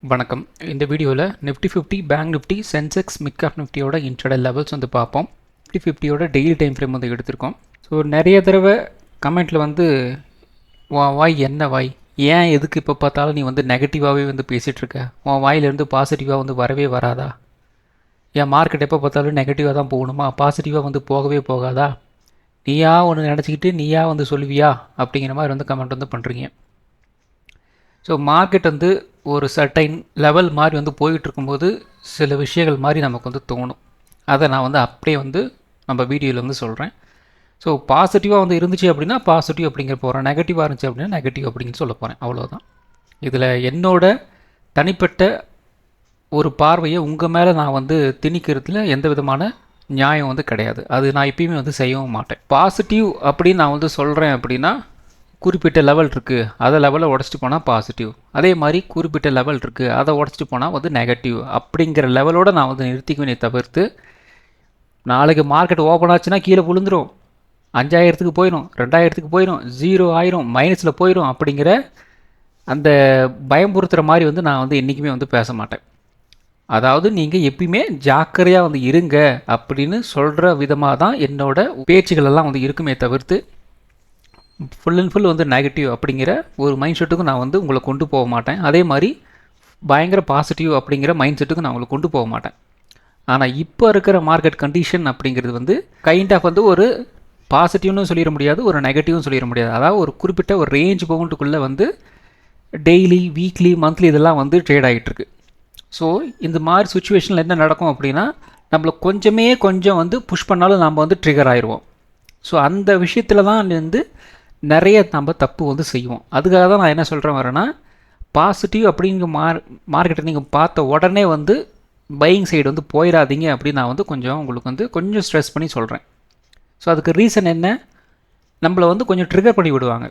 வணக்கம். இந்த வீடியோவில் Nifty 50 bank Nifty Sensex mid cap நிஃப்டியோட இன்ட்ரடே லெவல்ஸ் வந்து பார்ப்போம். நிஃப்டி 50யோட டெய்லி டைம் ஃப்ரேம் வந்து எடுத்திருக்கோம். ஸோ நிறைய தடவை கமெண்ட்டில் வந்து வாய் என்ன வாய், ஏன் எதுக்கு இப்போ பார்த்தாலும் நீ வந்து நெகட்டிவாகவே வந்து பேசிகிட்டு இருக்க, உன் வாயிலேருந்து பாசிட்டிவாக வந்து வரவே வராதா, ஏன் மார்க்கெட் எப்போ பார்த்தாலும் நெகட்டிவாக தான் போகணுமா, பாசிட்டிவாக வந்து போகவே போகாதா, நீயா ஒன்று நினச்சிக்கிட்டு நீயா வந்து சொல்லுவியா அப்படிங்கிற மாதிரி வந்து கமெண்ட் வந்து பண்ணுறீங்க. ஸோ மார்க்கெட் வந்து ஒரு சர்டைன் லெவல் மாதிரி வந்து போயிட்டு இருக்கும்போது சில விஷயங்கள் மாதிரி நமக்கு வந்து தோணும். அதை நான் வந்து அப்படியே வந்து நம்ம வீடியோவில் வந்து சொல்கிறேன். ஸோ பாசிட்டிவாக வந்து இருந்துச்சு அப்படின்னா பாசிட்டிவ் அப்படிங்கிற போகிறேன், நெகட்டிவாக இருந்துச்சு அப்படின்னா நெகட்டிவ் அப்படின்னு சொல்ல போகிறேன். அவ்வளோதான். இதில் என்னோட தனிப்பட்ட ஒரு பார்வையை உங்கள் மேலே நான் வந்து திணிக்கிறதுல எந்த விதமான நியாயம் வந்து கிடையாது. அது நான் எப்பயுமே வந்து செய்யவும் மாட்டேன். பாசிட்டிவ் அப்படின்னு நான் வந்து சொல்கிறேன் அப்படின்னா குறிப்பிட்ட லெவல் இருக்குது, அதை லெவலை உடச்சிட்டு போனால் பாசிட்டிவ், அதே மாதிரி குறிப்பிட்ட லெவல் இருக்குது அதை உடச்சிட்டு போனால் வந்து நெகட்டிவ் அப்படிங்கிற லெவலோடு நான் வந்து நிறுத்திக்குவேனே தவிர்த்து, நாளைக்கு மார்க்கெட் ஓப்பன் ஆச்சுன்னா கீழே விழுந்துடும், 5000க்கு போயிடும், 2000க்கு போயிடும், 0 ஆயிரும், மைனஸில் போயிடும் அப்படிங்கிற அந்த பயம்புறுத்துகிற மாதிரி வந்து நான் வந்து என்றைக்குமே வந்து பேச மாட்டேன். அதாவது நீங்கள் எப்பயுமே ஜாக்கிரதையாக வந்து இருங்க அப்படின்னு சொல்கிற விதமாக தான் என்னோடய பேச்சுகள் எல்லாம் வந்து இருக்குமே தவிர்த்து ஃபுல் அண்ட் ஃபுல் வந்து நெகட்டிவ் அப்படிங்கிற ஒரு மைண்ட் செட்டுக்கும் நான் வந்து உங்களை கொண்டு போக மாட்டேன். அதே மாதிரி பயங்கர பாசிட்டிவ் அப்படிங்கிற மைண்ட் செட்டுக்கும் நான் உங்களை கொண்டு போக மாட்டேன். ஆனால் இப்போ இருக்கிற மார்க்கெட் கண்டிஷன் அப்படிங்கிறது வந்து கைண்ட் ஆஃப் வந்து ஒரு பாசிட்டிவ்னு சொல்லிட முடியாது, ஒரு நெகட்டிவ்னு சொல்லிட முடியாது. அதாவது ஒரு குறிப்பிட்ட ஒரு ரேஞ்ச் பவுண்டுக்குள்ளே வந்து டெய்லி வீக்லி மந்த்லி இதெல்லாம் வந்து ட்ரேட் ஆகிட்டுருக்கு. ஸோ இந்த மாதிரி சுச்சுவேஷனில் என்ன நடக்கும் அப்படின்னா, நம்மளை கொஞ்சம் வந்து புஷ் பண்ணாலும் நம்ம வந்து ட்ரிகர் ஆயிடுவோம். ஸோ அந்த விஷயத்தில் தான் வந்து நிறைய நம்ம தப்பு வந்து செய்வோம். அதுக்காக தான் நான் என்ன சொல்கிறேன் வரேன்னா, பாசிட்டிவ் அப்படிங்கிற மார்க்கெட்டை நீங்கள் பார்த்த உடனே வந்து பையிங் சைடு வந்து போயிடாதீங்க அப்படின்னு நான் வந்து உங்களுக்கு வந்து கொஞ்சம் ஸ்ட்ரெஸ் பண்ணி சொல்கிறேன். ஸோ அதுக்கு ரீசன் என்ன, நம்மளை வந்து கொஞ்சம் ட்ரிகர் பண்ணி விடுவாங்க.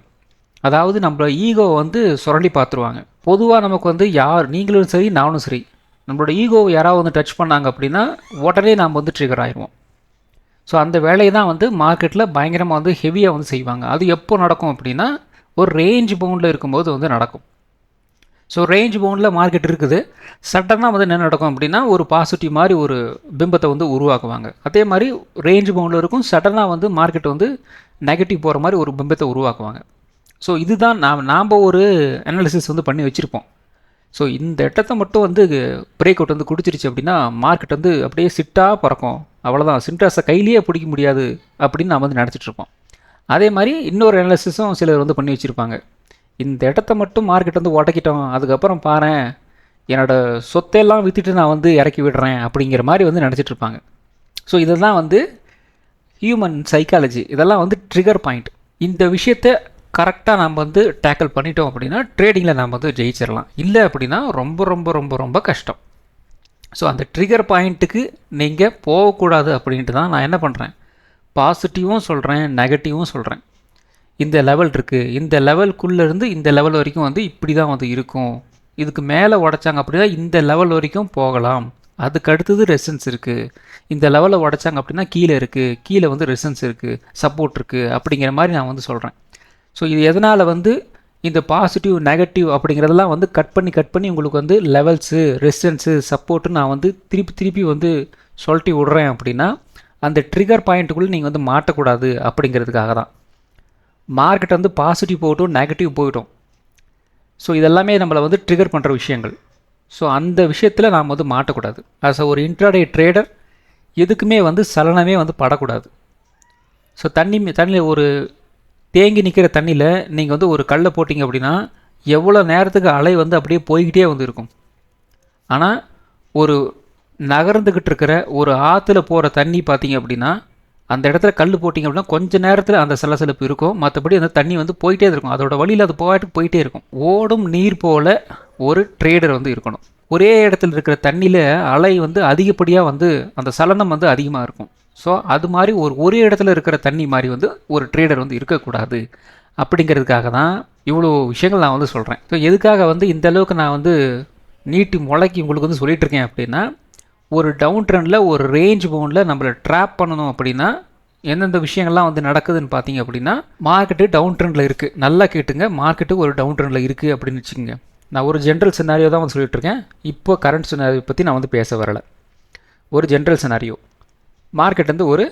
அதாவது நம்மளோட ஈகோவை வந்து சுரண்டி பார்த்துருவாங்க. பொதுவாக நமக்கு வந்து நீங்களும் சரி நானும் சரி, நம்மளோட ஈகோவை யாராவது வந்து டச் பண்ணாங்க அப்படின்னா உடனே நாம் வந்து ட்ரிகர் ஆயிடுவோம். ஸோ அந்த வேலையை தான் வந்து மார்க்கெட்டில் பயங்கரமாக வந்து ஹெவியாக வந்து செய்வாங்க. அது எப்போ நடக்கும் அப்படின்னா, ஒரு ரேஞ்ச் பவுண்டில் இருக்கும்போது வந்து நடக்கும். ஸோ ரேஞ்ச் பவுண்டில் மார்க்கெட் இருக்குது, சடனாக வந்து என்ன நடக்கும் அப்படின்னா, ஒரு பாசிட்டிவ் மாதிரி ஒரு பிம்பத்தை வந்து உருவாக்குவாங்க. அதே மாதிரி ரேஞ்ச் பவுண்டில் இருக்கும், சடனாக வந்து மார்க்கெட் வந்து நெகட்டிவ் போகிற மாதிரி ஒரு பிம்பத்தை உருவாக்குவாங்க. ஸோ இதுதான் நாம் ஒரு அனாலிசிஸ் வந்து பண்ணி வச்சுருப்போம். ஸோ இந்த இடத்த மட்டும் வந்து பிரேக் அவுட் வந்து கொடுத்துருச்சு அப்படின்னா மார்க்கெட் வந்து அப்படியே சிட்டாக பறக்கும், அவ்வளோதான், சின்டாஸை கையிலேயே பிடிக்க முடியாது அப்படின்னு நாம் வந்து நினச்சிட்ருப்போம். அதே மாதிரி இன்னொரு அனாலிசிஸும் சிலர் வந்து பண்ணி வச்சுருப்பாங்க. இந்த இடத்த மட்டும் மார்க்கெட் வந்து உடக்கிட்டோம், அதுக்கப்புறம் பாரேன் என்னோடய சொத்தையெல்லாம் விற்றுட்டு நான் வந்து இறக்கி விடுறேன் அப்படிங்கிற மாதிரி வந்து நினச்சிட்ருப்பாங்க. ஸோ இதெல்லாம் வந்து ஹியூமன் சைக்காலஜி, இதெல்லாம் வந்து ட்ரிகர் பாயிண்ட். இந்த விஷயத்தை கரெக்டாக நம்ம வந்து டேக்கிள் பண்ணிட்டோம் அப்படின்னா ட்ரேடிங்கில் நம்ம வந்து ஜெயிச்சிடலாம். இல்லை அப்படின்னா ரொம்ப ரொம்ப ரொம்ப ரொம்ப கஷ்டம். ஸோ அந்த ட்ரிகர் பாயிண்ட்டுக்கு நீங்கள் போகக்கூடாது அப்படின்ட்டு தான் நான் என்ன பண்ணுறேன், பாசிட்டிவும் சொல்கிறேன் நெகட்டிவும் சொல்கிறேன். இந்த லெவல் இருக்குது, இந்த லெவலுக்குள்ளேருந்து இந்த லெவல் வரைக்கும் வந்து இப்படி தான் வந்து இருக்கும், இதுக்கு மேலே உடைச்சாங்க அப்படின்னா இந்த லெவல் வரைக்கும் போகலாம், அதுக்கு அடுத்தது ரெசன்ஸ் இருக்குது, இந்த லெவலில் உடைச்சாங்க அப்படின்னா கீழே இருக்குது, கீழே வந்து ரெசன்ஸ் இருக்குது, சப்போர்ட் இருக்குது அப்படிங்கிற மாதிரி நான் வந்து சொல்கிறேன். ஸோ இது எதனால் வந்து இந்த பாசிட்டிவ் நெகட்டிவ் அப்படிங்கிறதெல்லாம் வந்து கட் பண்ணி உங்களுக்கு வந்து லெவல்ஸு ரெசிஸ்டன்ஸு சப்போர்ட்டு நான் வந்து திருப்பி வந்து சொல்லிட்டு விட்றேன் அப்படின்னா, அந்த ட்ரிகர் பாயிண்ட்டுக்குள்ளே நீங்கள் வந்து மாட்டக்கூடாது அப்படிங்கிறதுக்காக தான். மார்க்கெட் வந்து பாசிட்டிவ் போகட்டும் நெகட்டிவ் போயிட்டோம், ஸோ இதெல்லாமே நம்மளை வந்து ட்ரிகர் பண்ணுற விஷயங்கள். ஸோ அந்த விஷயத்தில் நாம் வந்து மாட்டக்கூடாது. ஆஸ் ஒரு இன்ட்ராடே ட்ரேடர் எதுக்குமே வந்து சலனமே வந்து படக்கூடாது. ஸோ தண்ணியில் ஒரு தேங்கி நிற்கிற தண்ணியில் நீங்கள் வந்து ஒரு கல்லை போட்டிங்க அப்படின்னா எவ்வளோ நேரத்துக்கு அலை வந்து அப்படியே போய்கிட்டே வந்து இருக்கும். ஆனால் ஒரு நகர்ந்துக்கிட்டு இருக்கிற ஒரு ஆற்றுல போகிற தண்ணி பார்த்திங்க அப்படின்னா அந்த இடத்துல கல் போட்டிங்க அப்படின்னா கொஞ்சம் நேரத்தில் அந்த சலசலப்பு இருக்கும், மற்றபடி அந்த தண்ணி வந்து போயிட்டே இருக்கும், அதோட வழியில் அது போயிட்டே இருக்கும். ஓடும் நீர் போல் ஒரு ட்ரேடர் வந்து இருக்கணும். ஒரே இடத்துல இருக்கிற தண்ணியில் அலை வந்து அதிகப்படியாக வந்து அந்த சலனம் வந்து அதிகமாக இருக்கும். ஸோ அது மாதிரி ஒரே இடத்துல இருக்கிற தண்ணி மாதிரி வந்து ஒரு ட்ரேடர் வந்து இருக்கக்கூடாது அப்படிங்கிறதுக்காக தான் இவ்வளோ விஷயங்கள் நான் வந்து சொல்கிறேன். ஸோ எதுக்காக வந்து இந்த அளவுக்கு நான் வந்து நீட்டி முளைக்கி உங்களுக்கு வந்து சொல்லிகிட்ருக்கேன் அப்படின்னா, ஒரு டவுன் ட்ரெண்டில் ஒரு ரேஞ்ச் பவுண்டில் நம்மளை ட்ராப் பண்ணணும் அப்படின்னா எந்தெந்த விஷயங்கள்லாம் வந்து நடக்குதுன்னு பார்த்தீங்க அப்படின்னா, மார்க்கெட்டு டவுன் ட்ரெண்டில் இருக்குது. நல்லா கேட்டுங்க, மார்க்கெட்டு ஒரு டவுன் ட்ரெண்டில் இருக்குது அப்படின்னு வச்சுக்கோங்க. நான் ஒரு ஜென்ரல் சினாரியோ தான் வந்து சொல்லிகிட்ருக்கேன். இப்போ கரண்ட் சினாரியோ பற்றி நான் வந்து பேச வரலை. ஒரு ஜென்ரல் சினாரியோ, மார்க்கெட் வந்து ஒரு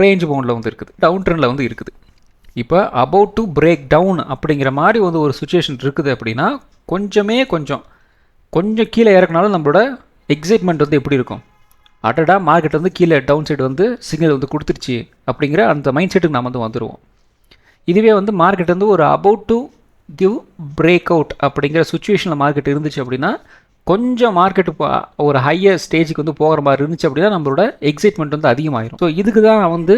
ரேஞ்ச் பவுண்டில் வந்து இருக்குது, டவுன் ட்ரெண்டில் வந்து இருக்குது. இப்போ அபவுட் டு பிரேக் டவுன் அப்படிங்கிற மாதிரி வந்து ஒரு சுச்சுவேஷன் இருக்குது அப்படின்னா கொஞ்சம் கீழே இறக்குனாலும் நம்மளோட எக்ஸைட்மெண்ட் வந்து எப்படி இருக்கும்? அடடா மார்க்கெட் வந்து கீழே டவுன் சைடு வந்து சிக்னல் வந்து கொடுத்துருச்சு அப்படிங்கிற அந்த மைண்ட் செட்டுக்கு நாம் வந்து வந்துடுவோம். இதுவே வந்து மார்க்கெட் வந்து ஒரு about to give break out அப்படிங்கிற சுச்சுவேஷனில் மார்க்கெட் இருந்துச்சு அப்படின்னா கொஞ்சம் மார்க்கெட்டு ஒரு ஹையர் ஸ்டேஜுக்கு வந்து போகிற மாதிரி இருந்துச்சு அப்படின்னா நம்மளோட எக்ஸைட்மெண்ட் வந்து அதிகமாகிடும். ஸோ இதுக்கு தான் நான் வந்து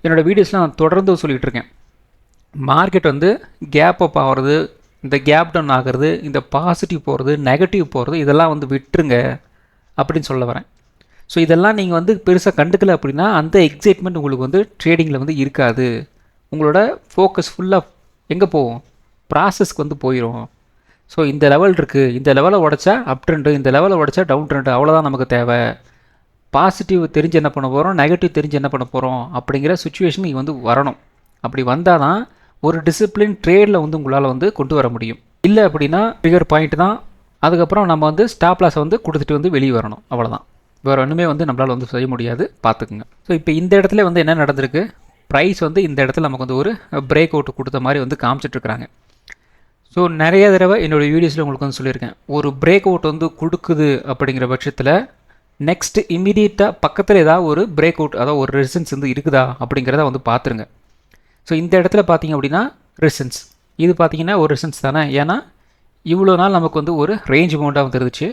என்னோடய வீடியோஸ்லாம் நான் தொடர்ந்து சொல்லிகிட்டு இருக்கேன். மார்க்கெட் வந்து கேப் அப் ஆகிறது, இந்த கேப் டவுன் ஆகிறது, இந்த பாசிட்டிவ் போகிறது, நெகட்டிவ் போகிறது, இதெல்லாம் வந்து விட்டுருங்க அப்படின்னு சொல்ல வரேன். ஸோ இதெல்லாம் நீங்கள் வந்து பெருசாக கண்டுக்கல அப்படின்னா அந்த எக்ஸைட்மெண்ட் உங்களுக்கு வந்து ட்ரேடிங்கில் வந்து இருக்காது. உங்களோட ஃபோக்கஸ் ஃபுல்லாக எங்கே போகும்? ப்ராசஸ்க்கு வந்து போயிடும். ஸோ இந்த லெவல் இருக்குது, இந்த லெவலை உடச்சா அப் ட்ரெண்டு, இந்த லெவலை உடச்சா டவுன் ட்ரெண்டு, அவ்வளோதான் நமக்கு தேவை. பாசிட்டிவ் தெரிஞ்சு என்ன பண்ண போகிறோம், நெகட்டிவ் தெரிஞ்சு என்ன பண்ண போகிறோம் அப்படிங்கிற சுச்சுவேஷன் நீங்கள் வந்து வரணும். அப்படி வந்தால் தான் ஒரு டிசிப்ளின் ட்ரேடில் வந்து உங்களால் வந்து கொண்டு வர முடியும். இல்லை அப்படின்னா ட்ரிகர் பாயிண்ட் தான், அதுக்கப்புறம் நம்ம வந்து ஸ்டாப் லாஸை வந்து கொடுத்துட்டு வந்து வெளியே வரணும், அவ்வளோதான். வேறு ஒன்றுமே வந்து நம்மளால் வந்து செய்ய முடியாது, பார்த்துக்குங்க. ஸோ இப்போ இந்த இடத்துல வந்து என்ன நடந்திருக்கு, ப்ரைஸ் வந்து இந்த இடத்துல நமக்கு வந்து ஒரு பிரேக் அவுட் கொடுத்த மாதிரி வந்து காமிச்சிட்ருக்குறாங்க. ஸோ நிறைய தடவை என்னோடய வீடியோஸில் உங்களுக்கு வந்து சொல்லியிருக்கேன், ஒரு பிரேக் அவுட் வந்து கொடுக்குது அப்படிங்கிற பட்சத்தில் நெக்ஸ்ட்டு இமீடியட்டாக பக்கத்தில் ஏதாவது ஒரு பிரேக் அவுட், அதாவது ஒரு ரெசிஸ்டன்ஸ் வந்து இருக்குதா அப்படிங்கிறத வந்து பார்த்துருங்க. ஸோ இந்த இடத்துல பார்த்தீங்க அப்படின்னா ரெசிஸ்டன்ஸ், இது பார்த்தீங்கன்னா ஒரு ரெசிஸ்டன்ஸ் தானே, ஏன்னா இவ்வளோ நாள் நமக்கு வந்து ஒரு ரேஞ்ச் பவுண்டாக வந்து இருந்துச்சு.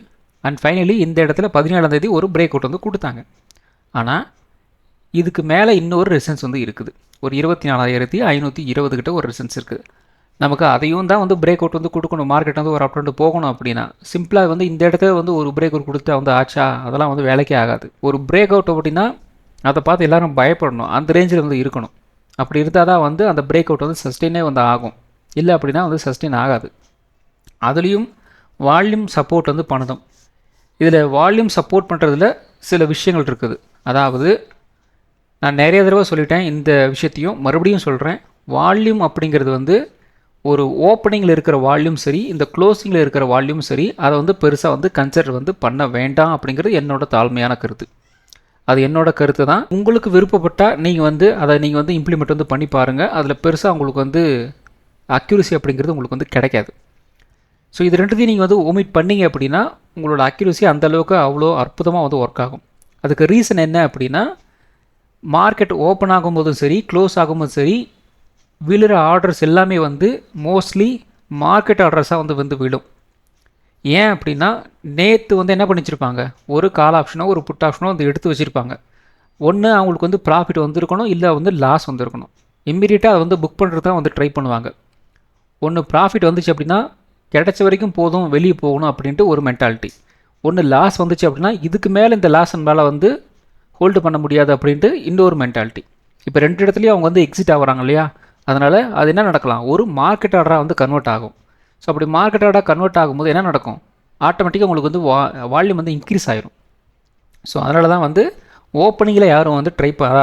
அண்ட் ஃபைனலி இந்த இடத்துல 17ஆம் தேதி ஒரு பிரேக் அவுட் வந்து கொடுத்தாங்க. ஆனால் இதுக்கு மேலே இன்னொரு ரெசிஸ்டன்ஸ் வந்து இருக்குது, ஒரு 24,520 கிட்ட ஒரு ரெசிஸ்டன்ஸ் இருக்குது. நமக்கு அதையும் தான் வந்து பிரேக் அவுட் வந்து கொடுக்கணும், மார்க்கெட் வந்து ஒரு அப் ட்ரெண்ட் போகணும் அப்படின்னா. சிம்பிளாக வந்து இந்த இடத்துல வந்து ஒரு பிரேக் அவுட் கொடுத்தா வந்து ஆச்சா, அதெல்லாம் வந்து வேலைக்கே ஆகாது. ஒரு பிரேக் அவுட் அப்படின்னா அதை பார்த்து எல்லோரும் பயப்படணும், அந்த ரேஞ்சில் வந்து இருக்கணும். அப்படி இருந்தால் தான் வந்து அந்த பிரேக் அவுட் வந்து சஸ்டெயினே வந்து ஆகும், இல்லை அப்படின்னா வந்து சஸ்டெயின் ஆகாது. அதுலேயும் வால்யூம் சப்போர்ட் வந்து பண்ணணும். இதில் வால்யூம் சப்போர்ட் பண்ணுறதுல சில விஷயங்கள் இருக்குது. அதாவது நான் நிறைய தடவை சொல்லிட்டேன், இந்த விஷயத்தையும் மறுபடியும் சொல்கிறேன். வால்யூம் அப்படிங்கிறது வந்து ஒரு ஓப்பனிங்கில் இருக்கிற வால்யூம் சரி, இந்த க்ளோசிங்கில் இருக்கிற வால்யூம் சரி, அதை வந்து பெருசாக வந்து கன்சிடர் வந்து பண்ண வேண்டாம் அப்படிங்கிறது என்னோட தாழ்மையான கருத்து. அது என்னோட கருத்து தான். உங்களுக்கு விருப்பப்பட்டால் நீங்கள் வந்து அதை நீங்கள் வந்து இம்ப்ளிமெண்ட் வந்து பண்ணி பாருங்கள். அதில் பெருசாக உங்களுக்கு வந்து அக்யூரசி அப்படிங்கிறது உங்களுக்கு வந்து கிடைக்காது. ஸோ இது ரெண்டுத்தையும் நீங்கள் வந்து ஒமிட் பண்ணிங்க அப்படின்னா உங்களோட அக்யூரசி அந்தளவுக்கு அவ்வளோ அற்புதமாக வந்து ஒர்க் ஆகும். அதுக்கு ரீசன் என்ன அப்படின்னா, மார்க்கெட் ஓப்பன் ஆகும்போதும் சரி, க்ளோஸ் ஆகும்போதும் சரி, விழுற ஆர்டர்ஸ் எல்லாமே வந்து மோஸ்ட்லி மார்க்கெட் ஆர்டர்ஸாக வந்து விழும். ஏன் அப்படின்னா, நேற்று வந்து என்ன பண்ணிச்சிருப்பாங்க, ஒரு கால் ஆப்ஷனோ ஒரு புட் ஆப்ஷனோ வந்து எடுத்து வச்சுருப்பாங்க. ஒன்று அவங்களுக்கு வந்து ப்ராஃபிட் வந்துருக்கணும், இல்லை வந்து லாஸ் வந்துருக்கணும். இம்மீடியட்டாக அதை வந்து புக் பண்ணுறது தான் வந்து ட்ரை பண்ணுவாங்க. ஒன்று ப்ராஃபிட் வந்துச்சு அப்படின்னா கிடைச்ச வரைக்கும் போதும், வெளியே போகணும் அப்படின்ட்டு ஒரு மென்டாலிட்டி. ஒன்று லாஸ் வந்துச்சு அப்படின்னா இதுக்கு மேலே இந்த லாஸ் மேலே வந்து ஹோல்டு பண்ண முடியாது அப்படின்ட்டு இன்னொரு மென்டாலிட்டி. இப்போ ரெண்டு இடத்துலையும் அவங்க வந்து எக்ஸிட் ஆகிறாங்க இல்லையா, அதனால் அது என்ன நடக்கலாம், ஒரு மார்க்கெட் ஆர்டராக வந்து கன்வெர்ட் ஆகும். ஸோ அப்படி மார்க்கெட் ஆர்டராக கன்வெர்ட் ஆகும்போது என்ன நடக்கும், ஆட்டோமேட்டிக்காக உங்களுக்கு வந்து வால்யூம் வந்து இன்க்ரீஸ் ஆகிரும். ஸோ அதனால தான் வந்து ஓப்பனிங்கில் யாரும் வந்து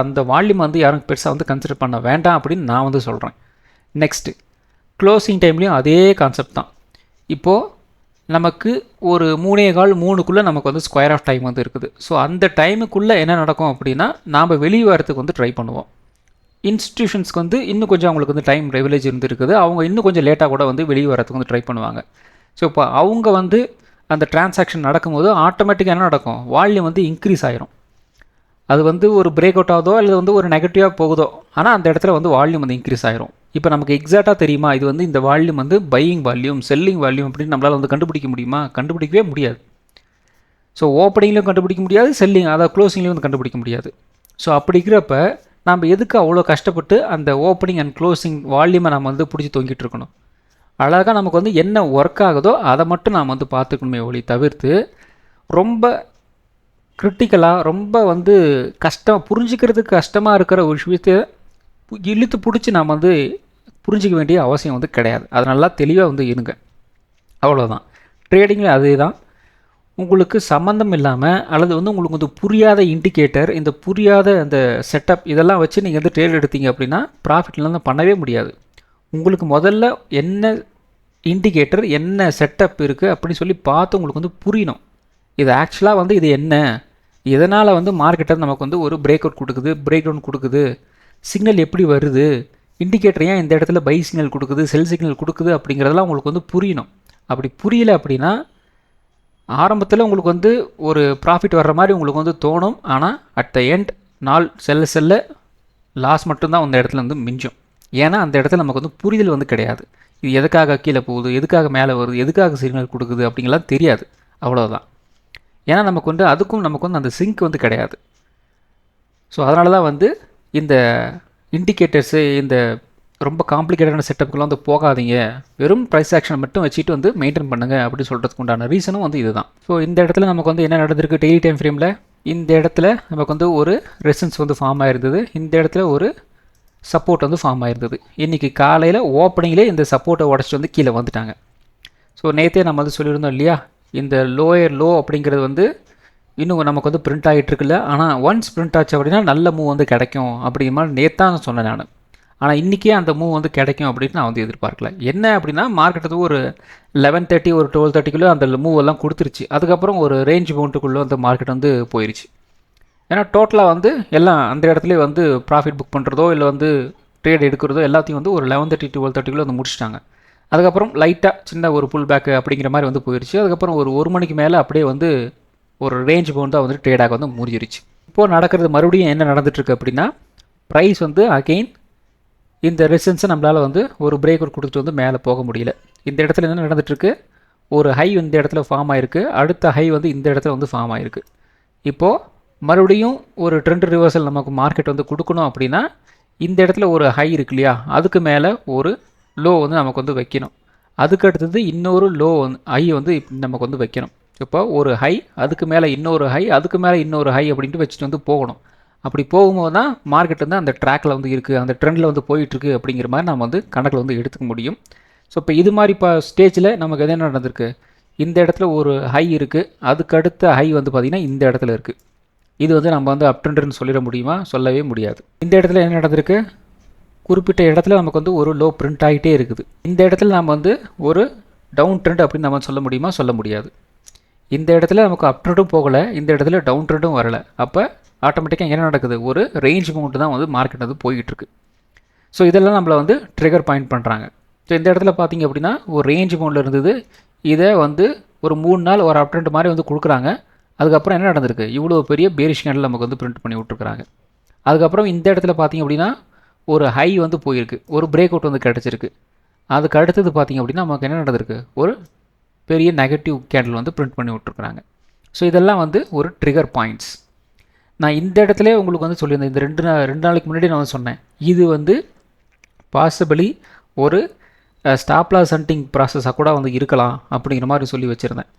அந்த வால்யூம் வந்து யாரும் பெருசாக வந்து கன்சிடர் பண்ண வேண்டாம் அப்படின்னு நான் வந்து சொல்கிறேன். நெக்ஸ்ட்டு க்ளோசிங் டைம்லேயும் அதே கான்செப்ட் தான். இப்போது நமக்கு ஒரு 3:15 நமக்கு வந்து ஸ்கொயர் ஆஃப் டைம் வந்து இருக்குது. ஸோ அந்த டைமுக்குள்ளே என்ன நடக்கும் அப்படின்னா நாம் வெளியே வரத்துக்கு வந்து ட்ரை பண்ணுவோம். இன்ஸ்டிடியூஷன்ஸ்க்கு வந்து இன்னும் கொஞ்சம் அவங்களுக்கு வந்து டைம் ப்ரிவிலேஜ் இருந்துருக்குது, அவங்க இன்னும் கொஞ்சம் லேட்டாக கூட வந்து வெளியே வரத்துக்கு வந்து ட்ரை பண்ணுவாங்க. ஸோ இப்போ அவங்க வந்து அந்த டிரான்சாக்ஷன் நடக்கும்போது ஆட்டோமேட்டிக்காக என்ன நடக்கும், வால்யூம் வந்து இன்க்ரீஸ் ஆகிரும். அது வந்து ஒரு பிரேக் அவுட் ஆகுதோ அல்லது வந்து ஒரு நெகட்டிவாக போகுதோ, ஆனால் அந்த இடத்துல வந்து வால்யூம் வந்து இன்க்ரீஸ் ஆகிரும். இப்போ நமக்கு எக்ஸாக்டாக தெரியுமா இது வந்து இந்த வால்யூம் வந்து பையிங் வால்யூம், செல்லிங் வால்யூம் அப்படின்னு நம்மளால் வந்து கண்டுபிடிக்க முடியுமா? கண்டுபிடிக்கவே முடியாது. ஸோ ஓப்பனிங்லேயும் கண்டுபிடிக்க முடியாது, செல்லிங் அதாவது க்ளோசிங்லேயும் வந்து கண்டுபிடிக்க முடியாது. ஸோ அப்படி இருக்கிறப்ப நம்ம எதுக்கு அவ்வளோ கஷ்டப்பட்டு அந்த ஓப்பனிங் அண்ட் க்ளோசிங் வால்யூமை நம்ம வந்து பிடிச்சி தொங்கிட்டு இருக்கணும்? அழகாக நமக்கு வந்து என்ன ஒர்க் ஆகுதோ அதை மட்டும் நாம் வந்து பார்த்துக்கணுமே ஒளி தவிர்த்து ரொம்ப கிரிட்டிக்கலாக ரொம்ப வந்து புரிஞ்சிக்கிறதுக்கு கஷ்டமாக இருக்கிற ஒரு விஷயத்தை இழுத்து பிடிச்சி நாம் வந்து புரிஞ்சிக்க வேண்டிய அவசியம் வந்து கிடையாது. அது நல்லா தெளிவாக வந்து இருங்க, அவ்வளோதான். ட்ரேடிங்கில் அதே தான். உங்களுக்கு சம்மந்தம் இல்லாமல் அல்லது வந்து உங்களுக்கு வந்து புரியாத இண்டிகேட்டர், இந்த புரியாத அந்த செட்டப் இதெல்லாம் வச்சு நீங்கள் வந்து ட்ரேட் எடுத்தீங்க அப்படின்னா ப்ராஃபிட்லாம் பண்ணவே முடியாது. உங்களுக்கு முதல்ல என்ன இண்டிகேட்டர் என்ன செட்டப் இருக்குது அப்படின்னு சொல்லி பார்த்து உங்களுக்கு வந்து புரியணும். இது ஆக்சுவலாக வந்து இது என்ன, எதனால் வந்து மார்க்கெட்டை நமக்கு வந்து ஒரு பிரேக் அவுட் கொடுக்குது, பிரேக் டவுன் கொடுக்குது, சிக்னல் எப்படி வருது, இண்டிகேட்டர் ஏன் இந்த இடத்துல பை சிக்னல் கொடுக்குது, செல் சிக்னல் கொடுக்குது அப்படிங்கிறதெல்லாம் உங்களுக்கு வந்து புரியணும். அப்படி புரியல அப்படின்னா ஆரம்பத்தில் உங்களுக்கு வந்து ஒரு ப்ராஃபிட் வர்ற மாதிரி உங்களுக்கு வந்து தோணும். ஆனால் அட் த எண்ட் நாள் செல்ல லாஸ் மட்டும்தான் அந்த இடத்துல வந்து மிஞ்சும். ஏன்னா அந்த இடத்துல நமக்கு வந்து புரிதல் வந்து கிடையாது. இது எதுக்காக கீழே போகுது, எதுக்காக மேலே வருது, எதுக்காக சிக்னல் கொடுக்குது அப்படிங்கலாம் தெரியாது. அவ்வளோதான். ஏன்னா நமக்கு வந்து அதுக்கும் நமக்கு வந்து அந்த சிங்க் வந்து கிடையாது. ஸோ அதனால தான் வந்து இந்த இண்டிகேட்டர்ஸு, இந்த ரொம்ப காம்ப்ளிகேட்டடான செட்டப்புக்கெல்லாம் வந்து போகாதீங்க, வெறும் ப்ரைஸ் ஆக்ஷனை மட்டும் வச்சுட்டு வந்து மெயின்டைன் பண்ணுங்கள் அப்படின்னு சொல்கிறதுக்கு உண்டான ரீசனும் வந்து இதுதான். ஸோ இந்த இடத்துல நமக்கு வந்து என்ன நடந்திருக்கு, டெய்லி டைம் ஃப்ரேமில் இந்த இடத்துல நமக்கு வந்து ஒரு ரெசிஸ்டன்ஸ் வந்து ஃபார்ம் ஆயிருந்தது, இந்த இடத்துல ஒரு சப்போர்ட் வந்து ஃபார்ம் ஆயிருந்தது. இன்றைக்கி காலையில் ஓப்பனிங்லே இந்த சப்போர்ட்டை உடச்சிட்டு வந்து கீழே வந்துட்டாங்க. ஸோ நேற்றே நம்ம வந்து சொல்லியிருந்தோம் இல்லையா, இந்த லோயர் லோ அப்படிங்கிறது வந்து இன்னும் நமக்கு வந்து பிரிண்ட் ஆகிட்டு இருக்குல்ல. ஆனால் ஒன்ஸ் பிரிண்ட் ஆச்சு அப்படின்னா நல்ல மூவ் வந்து கிடைக்கும் அப்படிங்கிற மாதிரி நேற்று தான் சொன்னேன் நான். ஆனால் இன்றைக்கே அந்த மூவ் வந்து கிடைக்கும் அப்படின்னு நான் வந்து எதிர்பார்க்கல. என்ன அப்படின்னா மார்க்கெட்டு ஒரு 11:30 ஒரு 12:30 அந்த மூவ் எல்லாம் கொடுத்துருச்சு. அதுக்கப்புறம் ஒரு ரேஞ்ச் பவுண்டுக்குள்ளே அந்த மார்க்கெட் வந்து போயிடுச்சு. ஏன்னா டோட்டலாக வந்து எல்லாம் அந்த இடத்துல வந்து ப்ராஃபிட் புக் பண்ணுறதோ இல்லை வந்து ட்ரேட் எடுக்கிறதோ எல்லாத்தையும் வந்து ஒரு 11:30 12:30 வந்து முடிச்சிட்டாங்க. அதுக்கப்புறம் லைட்டாக சின்ன ஒரு புல் பேக்கு அப்படிங்கிற மாதிரி வந்து போயிடுச்சு. அதுக்கப்புறம் ஒரு மணிக்கு மேலே அப்படியே வந்து ஒரு ரேஞ்ச் பவுண்ட் தான் வந்து ட்ரேடாக வந்து முடிஞ்சிருச்சு. இப்போது நடக்கிறது மறுபடியும் என்ன நடந்துட்டுருக்கு அப்படின்னா, ப்ரைஸ் வந்து அகெயின் இந்த ரெசிஸ்டன்ஸை நம்மளால் வந்து ஒரு பிரேக் அவுட் கொடுத்துட்டு வந்து மேலே போக முடியல. இந்த இடத்துல என்ன நடந்துகிட்ருக்கு, ஒரு ஹை இந்த இடத்துல ஃபார்ம் ஆகிருக்கு, அடுத்த ஹை வந்து இந்த இடத்துல வந்து ஃபார்ம் ஆகிருக்கு. இப்போது மறுபடியும் ஒரு ட்ரெண்ட் ரிவர்சல் நமக்கு மார்க்கெட் வந்து கொடுக்கணும் அப்படின்னா இந்த இடத்துல ஒரு ஹை இருக்கு இல்லையா, அதுக்கு மேலே ஒரு லோ வந்து நமக்கு வந்து வைக்கணும். அதுக்கு அடுத்தது இன்னொரு லோ வந்து ஹை வந்து நமக்கு வந்து வைக்கணும். இப்போ ஒரு ஹை, அதுக்கு மேலே இன்னொரு ஹை, அதுக்கு மேலே இன்னொரு ஹை அப்படின்ட்டு வச்சுட்டு வந்து போகணும். அப்படி போகும்போது தான் மார்க்கெட் வந்து அந்த ட்ராக்கில் வந்து இருக்குது, அந்த ட்ரெண்டில் வந்து போயிட்டுருக்கு அப்படிங்கிற மாதிரி நம்ம வந்து கணக்கில் வந்து எடுத்துக்க முடியும். ஸோ இப்போ இது மாதிரி இப்போ ஸ்டேஜில் நமக்கு எது என்ன நடந்திருக்கு, இந்த இடத்துல ஒரு ஹை இருக்குது, அதுக்கு அடுத்த ஹை வந்து பார்த்திங்கன்னா இந்த இடத்துல இருக்குது. இது வந்து நம்ம வந்து அப் ட்ரெண்டுன்னு சொல்லிட முடியுமா, சொல்லவே முடியாது. இந்த இடத்துல என்ன நடந்திருக்கு, குறிப்பிட்ட இடத்துல நமக்கு வந்து ஒரு லோ பிரிண்ட் ஆகிட்டே இருக்குது. இந்த இடத்துல நம்ம வந்து ஒரு டவுன் ட்ரெண்ட் அப்படின்னு நம்ம சொல்ல முடியுமா, சொல்ல முடியாது. இந்த இடத்துல நமக்கு அப் ட்ரெண்டும் போகலை, இந்த இடத்துல டவுன் ட்ரெண்டும் வரலை. அப்போ ஆட்டோமேட்டிக்காக என்ன நடக்குது, ஒரு ரேஞ்ச் மவுண்ட் தான் வந்து மார்க்கெட் வந்து போய்கிட்டுருக்கு. ஸோ இதெல்லாம் நம்மளை வந்து ட்ரிகர் பாயிண்ட் பண்ணுறாங்க. ஸோ இந்த இடத்துல பார்த்திங்க அப்படின்னா ஒரு ரேஞ்ச் மவுண்டில் இருந்தது, இதை வந்து ஒரு 3 நாள் ஒரு அப் ட்ரெண்ட் மாதிரி வந்து கொடுக்குறாங்க. அதுக்கப்புறம் என்ன நடந்திருக்கு, இவ்வளோ பெரிய பேரிஷ் கேண்டில் நமக்கு வந்து பிரிண்ட் பண்ணி விட்ருக்குறாங்க. அதுக்கப்புறம் இந்த இடத்துல பார்த்திங்க அப்படின்னா ஒரு ஹை வந்து போயிருக்கு, ஒரு பிரேக் அவுட் வந்து கிடச்சிருக்கு. அதுக்கு அடுத்தது பார்த்திங்க அப்படின்னா நமக்கு என்ன நடந்திருக்கு, ஒரு பெரிய நெகட்டிவ் கேண்டில் வந்து பிரிண்ட் பண்ணி விட்ருக்குறாங்க. ஸோ இதெல்லாம் வந்து ஒரு ட்ரிகர் பாயிண்ட்ஸ். நான் இந்த இடத்துல உங்களுக்கு வந்து சொல்லியிருந்தேன், இந்த ரெண்டு நாளைக்கு முன்னாடி நான் வந்து சொன்னேன், இது வந்து பாசிபிளி ஒரு ஸ்டாப் லாஸ் ஹண்டிங் ப்ராசஸாக கூட வந்து இருக்கலாம் அப்படிங்கிற மாதிரி சொல்லி வச்சுருந்தேன்.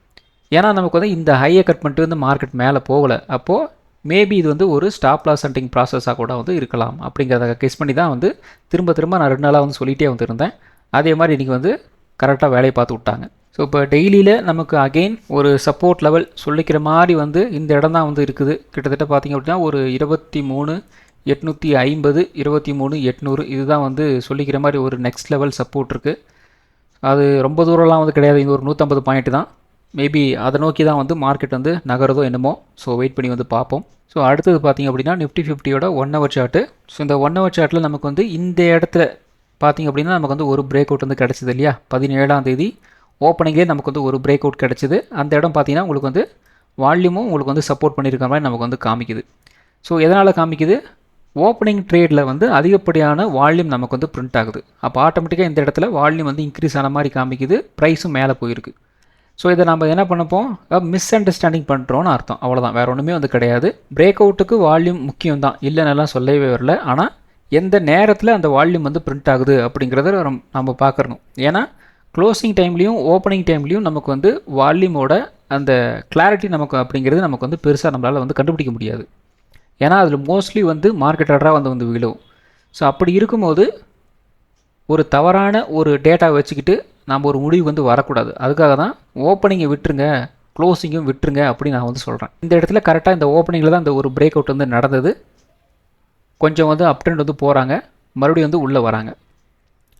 ஏன்னா நமக்கு வந்து இந்த ஹையை கட் பண்ணிட்டு வந்து மார்க்கெட் மேலே போகலை. அப்போது மேபி இது வந்து ஒரு ஸ்டாப் லாஸ் ஹண்டிங் ப்ராசஸாக கூட வந்து இருக்கலாம் அப்படிங்கிறத கெஸ் பண்ணி தான் வந்து திரும்ப நான் 2 நாளாக வந்து சொல்லிகிட்டே வந்துருந்தேன். அதே மாதிரி இன்றைக்கி வந்து கரெக்டாக வேலையை பார்த்து விட்டாங்க. ஸோ இப்போ டெய்லியில் நமக்கு அகெயின் ஒரு சப்போர்ட் லெவல் சொல்லிக்கிற மாதிரி வந்து இந்த இடம் தான் வந்து இருக்குது. கிட்டத்தட்ட பார்த்திங்க அப்படின்னா ஒரு 23,850 23,800 இதுதான் வந்து சொல்லிக்கிற மாதிரி ஒரு நெக்ஸ்ட் லெவல் சப்போர்ட் இருக்குது. அது ரொம்ப தூரம்லாம் வந்து கிடையாது, இது ஒரு 150 பாயிண்ட் தான். மேபி அதை நோக்கி தான் வந்து மார்க்கெட் வந்து நகரதோ என்னமோ. ஸோ வெயிட் பண்ணி வந்து பார்ப்போம். ஸோ அடுத்தது பார்த்திங்க அப்படின்னா நிஃப்டி 50யோட 1 ஹவர் சார்ட்டு. ஸோ இந்த 1 ஹவர் சார்ட்டில் நமக்கு வந்து இந்த இடத்துல பார்த்திங்க அப்படின்னா நமக்கு வந்து ஒரு பிரேக் அவுட் வந்து கிடச்சிது இல்லையா, 17ஆம் தேதி ஓப்பனிங்கே நமக்கு வந்து ஒரு பிரேக் அவுட் கிடச்சிது. அந்த இடம் பார்த்திங்கன்னா உங்களுக்கு வந்து வால்யூமும் உங்களுக்கு வந்து சப்போர்ட் பண்ணியிருக்க மாதிரி நமக்கு வந்து காமிக்குது. ஸோ எதனால் காமிக்குது, ஓப்பனிங் ட்ரேடில் வந்து அதிகப்படியான வால்யூம் நமக்கு வந்து பிரிண்ட் ஆகுது. அப்போ ஆட்டோமேட்டிக்காக இந்த இடத்துல வால்யூம் வந்து இன்க்ரீஸ் ஆன மாதிரி காமிக்குது, ப்ரைஸும் மேலே போயிருக்கு. ஸோ இதை நம்ம என்ன பண்ணப்போம், மிஸ் அண்டர்ஸ்டாண்டிங் பண்ணுறோன்னு அர்த்தம், அவ்வளோதான், வேறு ஒன்றுமே வந்து கிடையாது. பிரேக் அவுட்டுக்கு வால்யூம் முக்கியம் தான், இல்லைன்னெல்லாம் சொல்லவே வரல. ஆனால் எந்த நேரத்தில் அந்த வால்யூம் வந்து பிரிண்ட் ஆகுது அப்படிங்கிறத நம்ம பார்க்கணும். ஏன்னா க்ளோசிங் டைம்லேயும் ஓப்பனிங் டைம்லேயும் நமக்கு வந்து வால்யூமோட அந்த கிளாரிட்டி நமக்கு அப்படிங்கிறது நமக்கு வந்து பெருசாக நம்மளால் வந்து கண்டுபிடிக்க முடியாது. ஏன்னா அதில் மோஸ்ட்லி வந்து மார்க்கெட் ஆர்டராக வந்து விழும். ஸோ அப்படி இருக்கும்போது ஒரு தவறான ஒரு டேட்டா வச்சுக்கிட்டு நம்ம ஒரு முடிவு வந்து வரக்கூடாது. அதுக்காக தான் ஓப்பனிங்கை விட்டுருங்க, க்ளோசிங்கும் விட்டுருங்க அப்படின்னு நான் வந்து சொல்கிறேன். இந்த இடத்துல கரெக்டாக இந்த ஓப்பனிங்கில் தான் இந்த ஒரு பிரேக் அவுட் வந்து நடந்தது. கொஞ்சம் வந்து அப் ட்ரெண்ட் வந்து போகிறாங்க, மறுபடியும் வந்து உள்ளே வராங்க.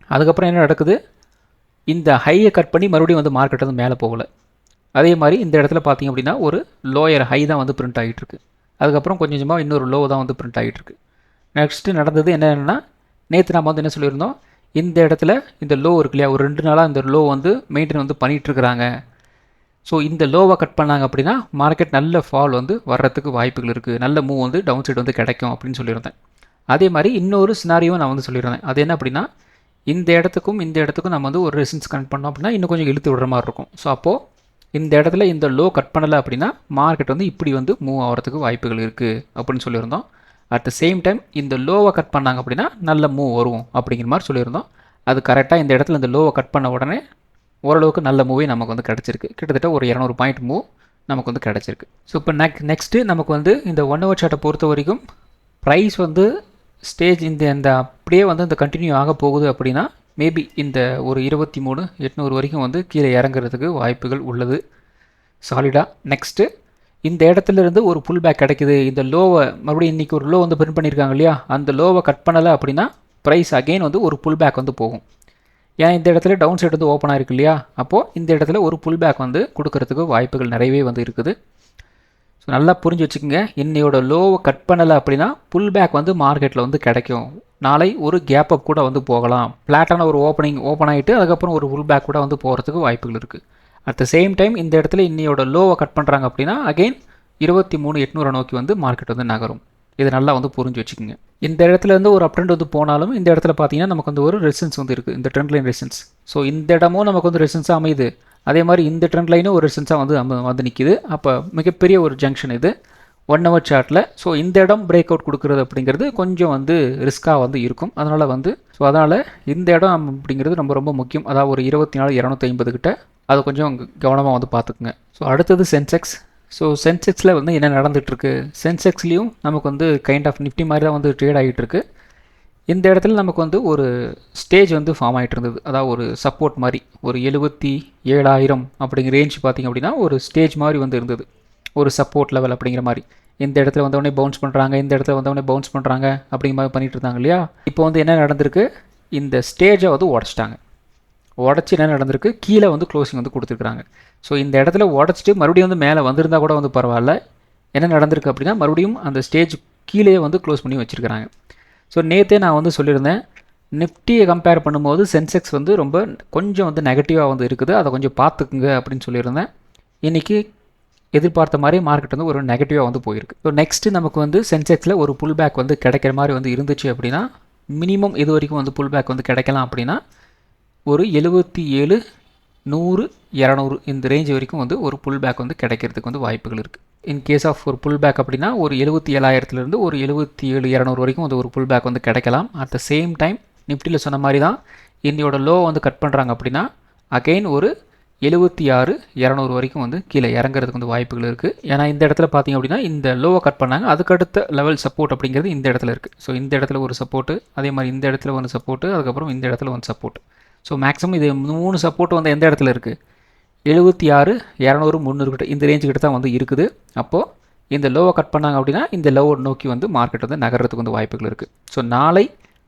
அதுக்கப்புறம் என்ன நடக்குது, இந்த ஹையை கட் பண்ணி மறுபடியும் வந்து மார்க்கெட் வந்து மேலே போகலை. அதே மாதிரி இந்த இடத்துல பார்த்தீங்க அப்படின்னா ஒரு லோயர் ஹை தான் வந்து பிரிண்ட் ஆகிட்டு இருக்கு. அதுக்கப்புறம் கொஞ்சம் கொஞ்சமாக இன்னொரு லோ தான் வந்து பிரிண்ட் ஆகிட்டு இருக்கு. நெக்ஸ்ட்டு நடந்தது என்னென்னா, நேற்று நம்ம வந்து என்ன சொல்லியிருந்தோம், இந்த இடத்துல இந்த லோ இருக்கு இல்லையா, ஒரு 2 நாளாக இந்த லோ வந்து மெயின்டைன் வந்து பண்ணிகிட்ருக்குறாங்க. ஸோ இந்த லோவை கட் பண்ணாங்க அப்படின்னா மார்க்கெட் நல்ல ஃபால் வந்து வர்றதுக்கு வாய்ப்புகள் இருக்குது, நல்ல மூவ் வந்து டவுன் சைடு வந்து கிடைக்கும் அப்படின்னு சொல்லியிருந்தேன். அதே மாதிரி இன்னொரு சினாரியும் நான் வந்து சொல்லியிருந்தேன். அது என்ன அப்படின்னா, இந்த இடத்துக்கும் இந்த இடத்துக்கும் நம்ம வந்து ஒரு ரெசிஸ்டன்ஸ் கனெக்ட் பண்ணோம் அப்படின்னா இன்னும் கொஞ்சம் இழுத்து விடுற மாதிரி இருக்கும். ஸோ அப்போது இந்த இடத்துல இந்த லோ கட் பண்ணலை அப்படின்னா மார்க்கெட் வந்து இப்படி வந்து மூவ் ஆகிறதுக்கு வாய்ப்புகள் இருக்குது அப்படின்னு சொல்லியிருந்தோம். அட் த சேம் டைம் இந்த லோவை கட் பண்ணாங்க அப்படின்னா நல்ல மூவ் வரும் அப்படிங்கிற மாதிரி சொல்லியிருந்தோம். அது கரெக்டாக இந்த இடத்துல இந்த லோவை கட் பண்ண உடனே ஓரளவுக்கு நல்ல மூவே நமக்கு வந்து கிடச்சிருக்கு. கிட்டத்தட்ட ஒரு 200 பாயிண்ட் மூவ் நமக்கு வந்து கிடச்சிருக்கு. ஸோ இப்போ நெக்ஸ்ட்டு நமக்கு வந்து இந்த 1 ஹவர் சார்ட்டை பொறுத்த வரைக்கும் ப்ரைஸ் வந்து ஸ்டேஜ் இந்த அப்படியே வந்து இந்த கண்டினியூ ஆக போகுது அப்படின்னா மேபி இந்த ஒரு 23,800 வரைக்கும் வந்து கீழே இறங்குறதுக்கு வாய்ப்புகள் உள்ளது சாலிடாக. நெக்ஸ்ட்டு இந்த இடத்துல இருந்து ஒரு புல் பேக் கிடைக்குது, இந்த லோவை மறுபடியும் இன்றைக்கி ஒரு லோ வந்து பிரிண்ட் பண்ணியிருக்காங்க இல்லையா, அந்த லோவை கட் பண்ணலை அப்படின்னா ப்ரைஸ் அகெயின் வந்து ஒரு புல் பேக் வந்து போகும். ஏன்னா இந்த இடத்துல டவுன் சைடு வந்து ஓப்பன் ஆகிருக்கு இல்லையா, அப்போது இந்த இடத்துல ஒரு புல் பேக் வந்து கொடுக்கறதுக்கு வாய்ப்புகள் நிறையவே வந்து இருக்குது. ஸோ நல்லா புரிஞ்சு வச்சுக்கோங்க, இன்னையோட லோவை கட் பண்ணலை அப்படின்னா புல் பேக் வந்து மார்க்கெட்டில் வந்து கிடைக்கும். நாளை ஒரு கேப் அப் கூட வந்து போகலாம், ஃப்ளாட்டான ஒரு ஓப்பன் ஆகிட்டு அதுக்கப்புறம் ஒரு புல் பேக் கூட வந்து போகிறதுக்கு வாய்ப்புகள் இருக்குது. அட் த சேம் டைம் இந்த இடத்துல இன்னையோட லோவை கட் பண்ணுறாங்க அப்படின்னா அகெயின் 23,800 நோக்கி வந்து மார்க்கெட் வந்து நகரும். இது நல்லா வந்து புரிஞ்சு வச்சுக்கோங்க. இந்த இடத்துல இருந்து ஒரு அப் ட்ரெண்ட் வந்து போனாலும் இந்த இடத்துல பார்த்தீங்கன்னா நமக்கு வந்து ஒரு ரெசிஸ்டன்ஸ் வந்து இருக்குது, இந்த ட்ரெண்ட் லைன் ரெசிஸ்டன்ஸ். ஸோ இந்த இடமும் நமக்கு வந்து ரெசிஸ்டன்ஸாக அமையுது, அதே மாதிரி இந்த ட்ரெண்ட் லைனும் ஒரு ரெசிஸ்டன்ஸாக வந்து நிற்கிது. அப்போ மிகப்பெரிய ஒரு ஜங்ஷன் இது 1 ஹவர் சார்ட்டில். ஸோ இந்த இடம் பிரேக் அவுட் கொடுக்குறது அப்படிங்கிறது கொஞ்சம் வந்து ரிஸ்க்காக வந்து இருக்கும். அதனால் இந்த இடம் அப்படிங்கிறது ரொம்ப ரொம்ப முக்கியம். அதாவது ஒரு 24,250 கிட்ட அதை கொஞ்சம் கவனமாக வந்து பார்த்துக்குங்க. ஸோ அடுத்தது சென்செக்ஸ். ஸோ சென்செக்ஸில் வந்து என்ன நடந்துகிட்ருக்கு, சென்செக்ஸ்லேயும் நமக்கு வந்து கைண்ட் ஆஃப் நிஃப்டி மாதிரி தான் வந்து ட்ரேட் ஆகிட்டு இருக்கு. இந்த இடத்துல நமக்கு வந்து ஒரு ஸ்டேஜ் வந்து ஃபார்ம் ஆகிட்டு இருந்தது, அதாவது ஒரு சப்போர்ட் மாதிரி ஒரு 77,000 அப்படிங்கிற ரேஞ்ச் பார்த்திங்க அப்படின்னா ஒரு ஸ்டேஜ் மாதிரி வந்து இருந்தது, ஒரு சப்போர்ட் லெவல் அப்படிங்கிற மாதிரி. இந்த இடத்துல வந்தவொடனே பவுன்ஸ் பண்ணுறாங்க, இந்த இடத்துல வந்தவொடனே பவுன்ஸ் பண்ணுறாங்க அப்படிங்கிற மாதிரி பண்ணிகிட்டு இருந்தாங்க இல்லையா. இப்போ வந்து என்ன நடந்திருக்கு, இந்த ஸ்டேஜை வந்து உடச்சிட்டாங்க. உடச்சி என்ன நடந்திருக்கு, கீழே வந்து க்ளோசிங் வந்து கொடுத்துருக்குறாங்க. ஸோ இந்த இடத்துல உடச்சிட்டு மறுபடியும் வந்து மேலே வந்திருந்தால் கூட வந்து பரவாயில்ல. என்ன நடந்திருக்கு அப்படின்னா மறுபடியும் அந்த ஸ்டேஜ் கீழே வந்து க்ளோஸ் பண்ணி வச்சுருக்கிறாங்க. ஸோ நேற்றே நான் வந்து சொல்லியிருந்தேன், நிஃப்டியை கம்பேர் பண்ணும்போது சென்செக்ஸ் வந்து ரொம்ப கொஞ்சம் வந்து நெகட்டிவாக வந்து இருக்குது, அதை கொஞ்சம் பார்த்துக்குங்க அப்படின்னு சொல்லியிருந்தேன். இன்றைக்கி எதிர்பார்த்த மாதிரி மார்க்கெட் வந்து ஒரு நெகட்டிவாக வந்து போயிருக்கு. ஸோ நெக்ஸ்ட்டு நமக்கு வந்து சென்செக்ஸில் ஒரு புல் பேக் வந்து கிடைக்கிற மாதிரி வந்து இருந்துச்சு அப்படின்னா மினிமம் இது வரைக்கும் வந்து புல் பேக் வந்து கிடைக்கலாம் அப்படின்னா ஒரு 77, 100, 200 இந்த ரேஞ்ச் வரைக்கும் வந்து ஒரு புல் பேக் வந்து கிடைக்கிறதுக்கு வந்து வாய்ப்புகள் இருக்குது. இன் கேஸ் ஆஃப் ஒரு புல் பேக் அப்படின்னா ஒரு 77,000 ஒரு 77,200 வரைக்கும் வந்து ஒரு புல் பேக் வந்து கிடைக்கலாம். அட் த சேம் டைம் நிஃப்டியில் சொன்ன மாதிரி தான் இன்னையோட லோ வந்து கட் பண்ணுறாங்க அப்படின்னா அகெயின் ஒரு 76,200 வரைக்கும் வந்து கீழே இறங்குறதுக்கு வந்து வாய்ப்புகள் இருக்குது. ஏன்னா இந்த இடத்துல பார்த்திங்க அப்படின்னா இந்த லோவை கட் பண்ணாங்க, அதுக்கடுத்த லெவல் சப்போர்ட் அப்படிங்கிறது இந்த இடத்துல இருக்குது. ஸோ இந்த இடத்துல ஒரு சப்போர்ட்டு, அதே மாதிரி இந்த இடத்துல வந்து சப்போர்ட்டு, அதுக்கப்புறம் இந்த இடத்துல வந்து சப்போர்ட். ஸோ மேக்ஸிமம் இது 3 சப்போர்ட் வந்து எந்த இடத்துல இருக்குது, 76,200, 300 கிட்ட இந்த ரேஞ்சு கிட்ட தான் வந்து இருக்குது. அப்போது இந்த லோவை கட் பண்ணாங்க அப்படின்னா இந்த லோவை நோக்கி வந்து மார்க்கெட் வந்து நகர்றதுக்கு வந்து வாய்ப்புகள் இருக்குது. ஸோ நாளை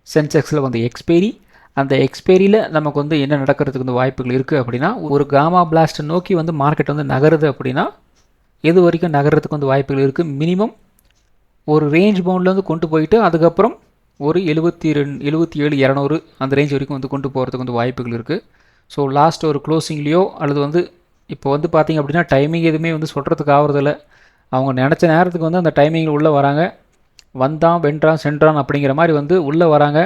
சென்செக்ஸில் வந்து எக்ஸ்பைரி, அந்த எக்ஸ்பைரியில் நமக்கு வந்து என்ன நடக்கிறதுக்கு வந்து வாய்ப்புகள் இருக்குது அப்படின்னா ஒரு காமா பிளாஸ்ட்டை நோக்கி வந்து மார்க்கெட் வந்து நகருது அப்படின்னா எது வரைக்கும் நகர்றதுக்கு வந்து வாய்ப்புகள் இருக்குது, மினிமம் ஒரு ரேஞ்ச் பவுண்டில் வந்து கொண்டு போயிட்டு அதுக்கப்புறம் ஒரு 77,200 அந்த ரேஞ்ச் வரைக்கும் வந்து கொண்டு போகிறதுக்கு வந்து வாய்ப்புகள் இருக்குது. ஸோ லாஸ்ட் ஒரு க்ளோசிங்லேயோ அல்லது வந்து இப்போ வந்து பார்த்திங்க அப்படின்னா டைமிங் எதுவுமே வந்து சொல்கிறதுக்கு ஆகிறதில்ல. அவங்க நினச்ச நேரத்துக்கு வந்து அந்த டைமிங்கில் உள்ளே வராங்க, வந்தான் வென்றான் சென்றான் அப்படிங்கிற மாதிரி வந்து உள்ளே வராங்க,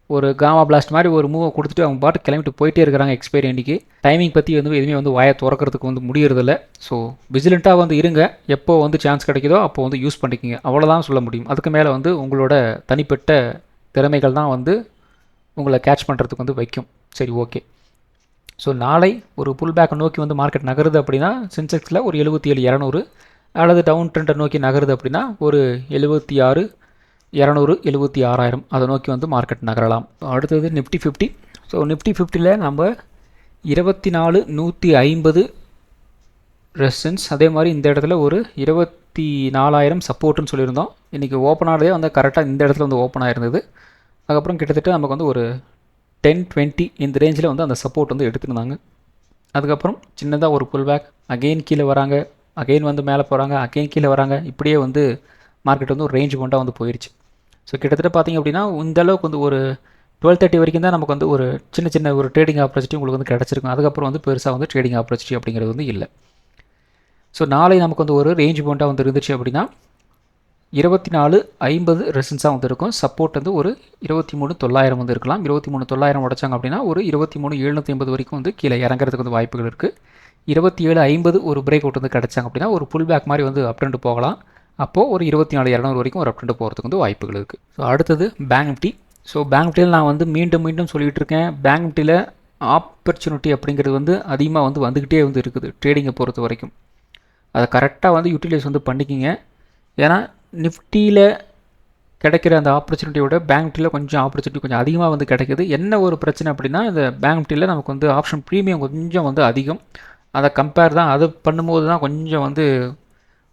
ஒரு காமா பிளாஸ்ட் மாதிரி ஒரு மூவை கொடுத்துட்டு அவங்க பாட்டு கிளம்பிட்டு போயிட்டே இருக்கிறாங்க. எக்ஸ்பைரி அன்றைக்கி டைமிங் பற்றி வந்து எதுவுமே வந்து வாயை திறக்கிறதுக்கு வந்து முடியறதில்ல. ஸோ விஜிலண்ட்டாக வந்து இருங்க, எப்போ வந்து சான்ஸ் கிடைக்குதோ அப்போ வந்து யூஸ் பண்ணிக்கிங்க, அவ்வளோதான் சொல்ல முடியும். அதுக்கு மேலே வந்து உங்களோட தனிப்பட்ட திறமைகள் தான் வந்து உங்களை கேட்ச் பண்ணுறதுக்கு வந்து வைக்கும். சரி, ஓகே. ஸோ நாளை ஒரு புல் பேக்கை நோக்கி வந்து மார்க்கெட் நகருது அப்படின்னா சென்செக்ஸில் ஒரு 77,200 அல்லது டவுன் ட்ரெண்டை நோக்கி நகருது அப்படின்னா ஒரு 76,200, 76,000 அதை நோக்கி வந்து மார்க்கெட் நகரலாம். அடுத்தது நிஃப்டி 50. ஸோ நிஃப்டி 50ல் நம்ம 24,150 ரெசிஸ்டன்ஸ், அதே மாதிரி இந்த இடத்துல ஒரு 24,000 சப்போர்ட்டுன்னு சொல்லியிருந்தோம். இன்றைக்கி ஓப்பன் ஆனதே வந்து கரெக்டாக இந்த இடத்துல வந்து ஓப்பன் ஆகிருந்தது. அதுக்கப்புறம் கிட்டத்தட்ட நமக்கு வந்து ஒரு 10-20 இந்த ரேஞ்சில் வந்து அந்த சப்போர்ட் வந்து எடுத்துருந்தாங்க. அதுக்கப்புறம் சின்னதாக ஒரு புல் பேக், அகெயின் கீழே வராங்க, அகெயின் வந்து மேலே போகிறாங்க, அகெயின் கீழே வராங்க. இப்படியே வந்து மார்க்கெட் வந்து ஒரு ரேஞ்ச் கொண்டாக வந்து போயிடுச்சு. ஸோ கிட்டத்தட்ட பார்த்திங்க அப்படின்னா இந்த அளவுக்கு வந்து ஒரு 12:30 வரைக்கும் தான் நமக்கு வந்து ஒரு சின்ன ஒரு ட்ரேடிங் ஆப்பர்ச்சுனிட்டி உங்களுக்கு வந்து கிடச்சிருக்கும். அதுக்கப்புறம் வந்து பெருசாக வந்து ட்ரேடிங் ஆப்பர்ச்சுனிட்டி அப்படிங்கிறது வந்து இல்லை. ஸோ நாளை நமக்கு வந்து ஒரு ரேஞ்ச் பாயிண்ட்டாக வந்து இருந்துச்சு அப்படின்னா 24.50 ரெசன்ஸாக வந்து இருக்கும். சப்போர்ட் வந்து ஒரு 23,900 வந்து இருக்கலாம். 23,900 உடைச்சாங்க அப்படின்னா ஒரு 23,750 வரைக்கும் வந்து கீழே இறங்குறதுக்கு வந்து வாய்ப்புகள் இருக்குது. 27.50 ஒரு பிரேக் அவுட் வந்து கிடச்சாங்க அப்படின்னா ஒரு புல் பேக் மாதிரி வந்து அப் ட்ரெண்ட் போகலாம். அப்போது ஒரு 24,200 வரைக்கும் ஒரு அப் ட்ரெண்ட் போகிறதுக்கு வந்து வாய்ப்புகள் இருக்குது. ஸோ அடுத்தது பேங்க் நிஃப்டி. ஸோ பேங்க் நிஃப்டியில் நான் வந்து மீண்டும் சொல்லிகிட்டு இருக்கேன், பேங்க் நிஃப்டியில் ஆப்பர்ச்சுனிட்டி அப்படிங்கிறது வந்து அதிகமாக வந்து வந்துக்கிட்டே வந்து இருக்குது ட்ரேடிங்கை பொறுத்த வரைக்கும். அதை கரெக்டாக வந்து யூட்டிலைஸ் வந்து பண்ணிக்கிங்க. ஏன்னா நிஃப்டியில் கிடைக்கிற அந்த ஆப்பர்ச்சுனிட்டியோட பேங்க் நிஃப்டியில் கொஞ்சம் ஆப்பர்ச்சுனிட்டி கொஞ்சம் அதிகமாக வந்து கிடைக்கிது. என்ன ஒரு பிரச்சனை அப்படின்னா இந்த பேங்க் நிஃப்டியில் நமக்கு வந்து ஆப்ஷன் ப்ரீமியம் கொஞ்சம் வந்து அதிகம். அதை கம்பேர் தான், அது பண்ணும்போது தான் கொஞ்சம் வந்து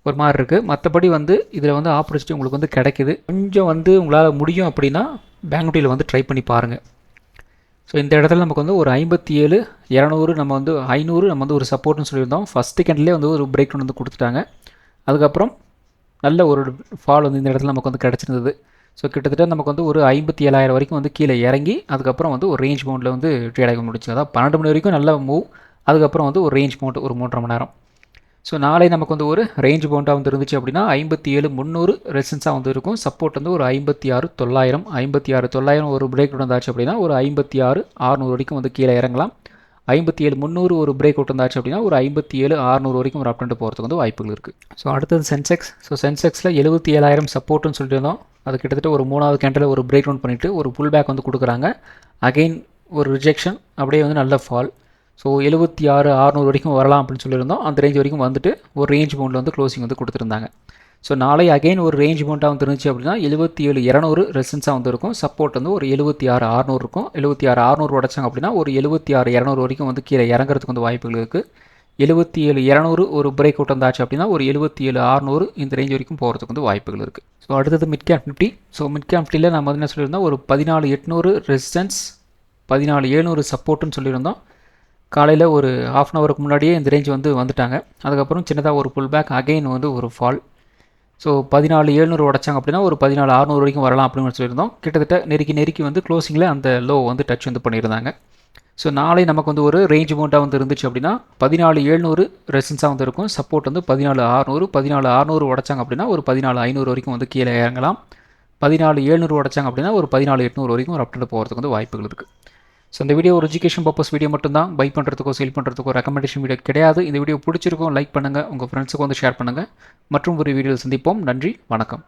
ஒரு மாதிரி இருக்குது. மற்றபடி வந்து இதில் வந்து ஆப்பர்ச்சுனிட்டி உங்களுக்கு வந்து கிடைக்கிது. கொஞ்சம் வந்து உங்களால் முடியும் அப்படின்னா பேங்க் நிஃப்டியில் வந்து ட்ரை பண்ணி பாருங்கள். ஸோ இந்த இடத்துல நமக்கு வந்து ஒரு 57,200 நம்ம வந்து 500 நம்ம வந்து ஒரு சப்போர்ட்னு சொல்லியிருந்தோம். ஃபஸ்ட் செகண்ட்லேயே வந்து ஒரு பிரேக் வந்து கொடுத்துட்டாங்க. அதுக்கப்புறம் நல்ல ஒரு ஃபால் வந்து இந்த இடத்துல நமக்கு வந்து கிடச்சிருந்தது. ஸோ கிட்டத்தட்ட நமக்கு வந்து ஒரு 57,000 வரைக்கும் வந்து கீழே இறங்கி அதுக்கப்புறம் வந்து ஒரு ரேஞ்ச் பவுண்டில் வந்து ட்ரேட் ஆகி முடிச்சு. அதாவது 12 மணி வரைக்கும் நல்ல மூவ். அதுக்கப்புறம் வந்து ஒரு ரேஞ்ச் பவுண்ட் ஒரு 3.5 மணி நேரம். ஸோ நாளை நமக்கு வந்து ஒரு ரேஞ்ச் பவுண்டாக வந்து இருந்துச்சு அப்படின்னா 57,300 ரெசன்ஸாக வந்து இருக்கும். சப்போர்ட் வந்து ஒரு 56,900. 56,900 ஒரு பிரேக் அவுட் வந்தாச்சு அப்படின்னா ஒரு 56,600 வரைக்கும் வந்து கீழே இறங்கலாம். 57,300 ஒரு பிரேக் அவுட் வந்தாச்சு அப்படின்னா ஒரு 57,600 வரைக்கும் ஒரு அப் ட்ரெண்ட் போகிறதுக்கு வந்து வாய்ப்புகள் இருக்குது. ஸோ அடுத்தது சென்செக்ஸ். ஸோ சென்செக்ஸில் 77,000 சப்போர்ட்னு சொல்லிட்டு இருந்தோம். அது கிட்டத்தட்ட ஒரு 3வது கேண்டில் ஒரு பிரேக் டவுன் பண்ணிவிட்டு ஒரு புல் பேக் வந்து கொடுக்குறாங்க. அகெயின் ஒரு ரிஜெக்ஷன், அப்படியே வந்து நல்ல ஃபால். ஸோ 76,600 வரைக்கும் வரலாம் அப்படின்னு சொல்லியிருந்தோம். அந்த ரேஞ்ச் வரைக்கும் வந்துட்டு ஒரு ரேஞ்ச் பவுண்டில் வந்து க்ளோசிங் வந்து கொடுத்துருந்தாங்க. ஸோ நாளை அகெயின் ஒரு ரேஞ்ச் பவுண்டாக வந்து இருந்துச்சு அப்படின்னா 77,200 ரெசன்ஸாக வந்து இருக்கும். சப்போர்ட் வந்து ஒரு 76,600 இருக்கும். 76,600 உடைச்சாங்க அப்படின்னா ஒரு 76,200 வரைக்கும் வந்து கீழே இறங்குறதுக்கு வந்து வாய்ப்புகள் இருக்குது. 77,200 ஒரு பிரேக் அவுட் வந்தாச்சு அப்படின்னா ஒரு 77,600 இந்த ரேஞ்ச் வரைக்கும் போகிறதுக்கு வந்து வாய்ப்புகள் இருக்குது. ஸோ அடுத்தது mid cap Nifty. So mid cap நிஃப்டியில் நம்ம வந்து என்ன சொல்லியிருந்தோம், ஒரு 14,800 ரெசிஸ்டன்ஸ், 14,700 சப்போர்ட்டுன்னு சொல்லியிருந்தோம். காலையில் ஒரு ½ அன் ஹவருக்கு முன்னாடியே இந்த ரேஞ்ச் வந்து வந்துட்டாங்க. அதுக்கப்புறம் சின்னதாக ஒரு புல் பேக், அகெயின் வந்து ஒரு ஃபால். ஸோ 14,700 உடைச்சாங்க அப்படின்னா ஒரு 14,600 வரைக்கும் வரலாம் அப்படின்னு சொல்லியிருந்தோம். கிட்டத்தட்ட நெருக்கி வந்து க்ளோசிங்கில் அந்த லோ வந்து டச் வந்து பண்ணியிருந்தாங்க. ஸோ நாளை நமக்கு வந்து ஒரு ரேஞ்ச் அமௌண்ட்டாக வந்து இருந்துச்சு அப்படின்னா 14,700 ரெசன்ஸாக வந்து இருக்கும். சப்போர்ட் வந்து 14,600. 14,600 உடைச்சாங்க அப்படின்னா ஒரு 14,500 வரைக்கும் வந்து கீழே இறங்கலாம். 14,700 உடைச்சாங்க அப்படின்னா ஒரு 14,800 வரைக்கும் ஒரு அப்டேட் போகிறதுக்கு வந்து வாய்ப்புகள் இருக்குது. ஸோ இந்த வீடியோ ஒரு எஜுகேஷன் பர்பஸ் வீடியோ மட்டும்தான். பை பண்ணுறதுக்கோ சேல் பண்ணுறதுக்கோ ரெக்கமெண்டேஷன் வீடியோ கிடையாது. இந்த வீடியோ பிடிச்சிருக்கும் லைக் பண்ணுங்கள், உங்கள் ஃப்ரெண்ட்ஸுக்கு வந்து ஷேர் பண்ணுங்கள். மற்றும் ஒரு வீடியோவில் சந்திப்போம். நன்றி, வணக்கம்.